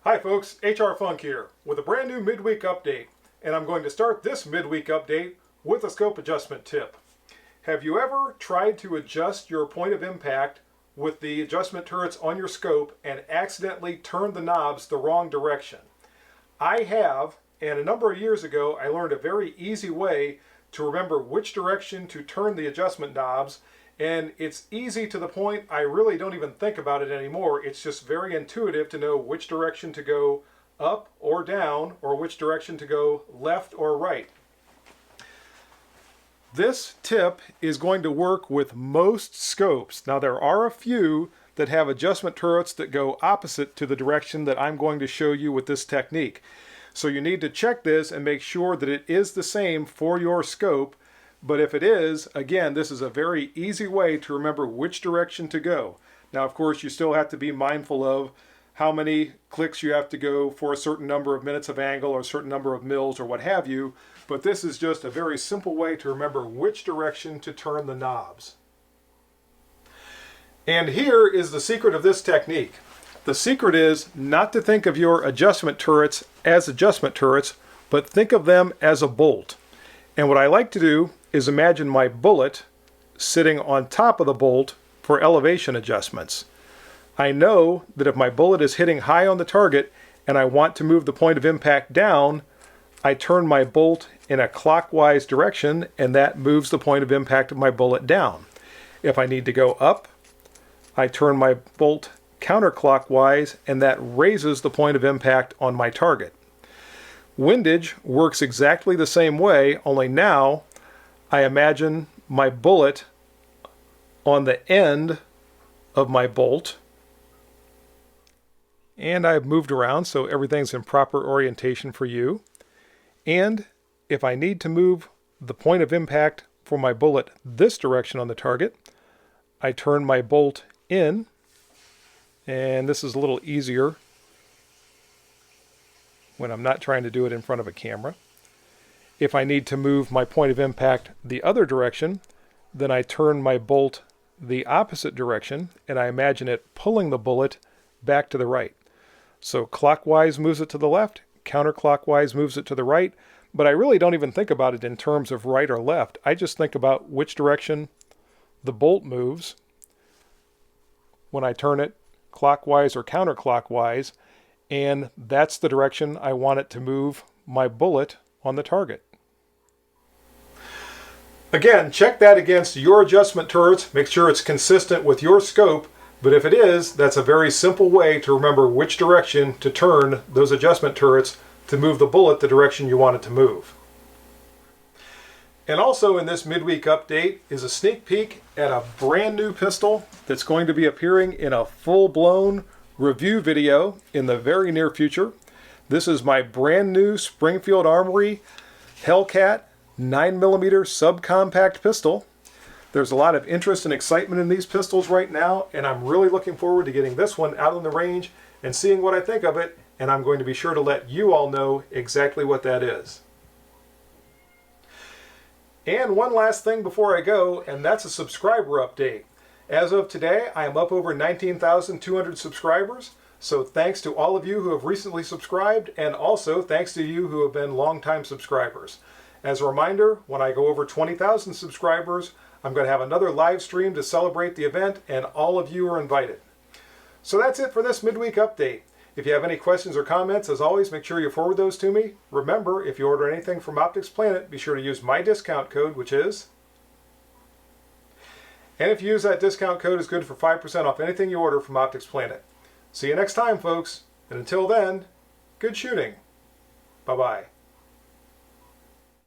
Hi folks, HR Funk here with a brand new midweek update, and I'm going to start this midweek update with a scope adjustment tip. Have you ever tried to adjust your point of impact with the adjustment turrets on your scope and accidentally turned the knobs the wrong direction? I have, and a number of years ago I learned a very easy way to remember which direction to turn the adjustment knobs, and it's easy to the point I really don't even think about it anymore. It's just very intuitive to know which direction to go up or down, or which direction to go left or right. This tip is going to work with most scopes. Now there are a few that have adjustment turrets that go opposite to the direction that I'm going to show you with this technique. So you need to check this and make sure that it is the same for your scope. But if it is, again, this is a very easy way to remember which direction to go. Now, of course, you still have to be mindful of how many clicks you have to go for a certain number of minutes of angle or a certain number of mils or what have you. But this is just a very simple way to remember which direction to turn the knobs. And here is the secret of this technique. The secret is not to think of your adjustment turrets as adjustment turrets, but think of them as a bolt. And what I like to do is imagine my bullet sitting on top of the bolt for elevation adjustments. I know that if my bullet is hitting high on the target and I want to move the point of impact down, I turn my bolt in a clockwise direction and that moves the point of impact of my bullet down. If I need to go up, I turn my bolt counterclockwise and that raises the point of impact on my target. Windage works exactly the same way, only now I imagine my bullet on the end of my bolt, and I've moved around so everything's in proper orientation for you. And if I need to move the point of impact for my bullet this direction on the target, I turn my bolt in, and this is a little easier when I'm not trying to do it in front of a camera. If I need to move my point of impact the other direction, then I turn my bolt the opposite direction and I imagine it pulling the bullet back to the right. So clockwise moves it to the left, counterclockwise moves it to the right, but I really don't even think about it in terms of right or left. I just think about which direction the bolt moves when I turn it clockwise or counterclockwise, and that's the direction I want it to move my bullet on the target. Again, check that against your adjustment turrets. Make sure it's consistent with your scope, but if it is, that's a very simple way to remember which direction to turn those adjustment turrets to move the bullet the direction you want it to move. And also in this midweek update is a sneak peek at a brand new pistol that's going to be appearing in a full-blown review video in the very near future. This is my brand new Springfield Armory Hellcat 9mm subcompact pistol. There's a lot of interest and excitement in these pistols right now, and I'm really looking forward to getting this one out on the range and seeing what I think of it, and I'm going to be sure to let you all know exactly what that is. And one last thing before I go, and that's a subscriber update. As of today, I am up over 19,200 subscribers, so thanks to all of you who have recently subscribed, and also thanks to you who have been longtime subscribers. As a reminder, when I go over 20,000 subscribers, I'm going to have another live stream to celebrate the event, and all of you are invited. So that's it for this midweek update. If you have any questions or comments, as always, make sure you forward those to me. Remember, if you order anything from Optics Planet, be sure to use my discount code, which is... And if you use that discount code, it's good for 5% off anything you order from Optics Planet. See you next time, folks. And until then, good shooting. Bye-bye.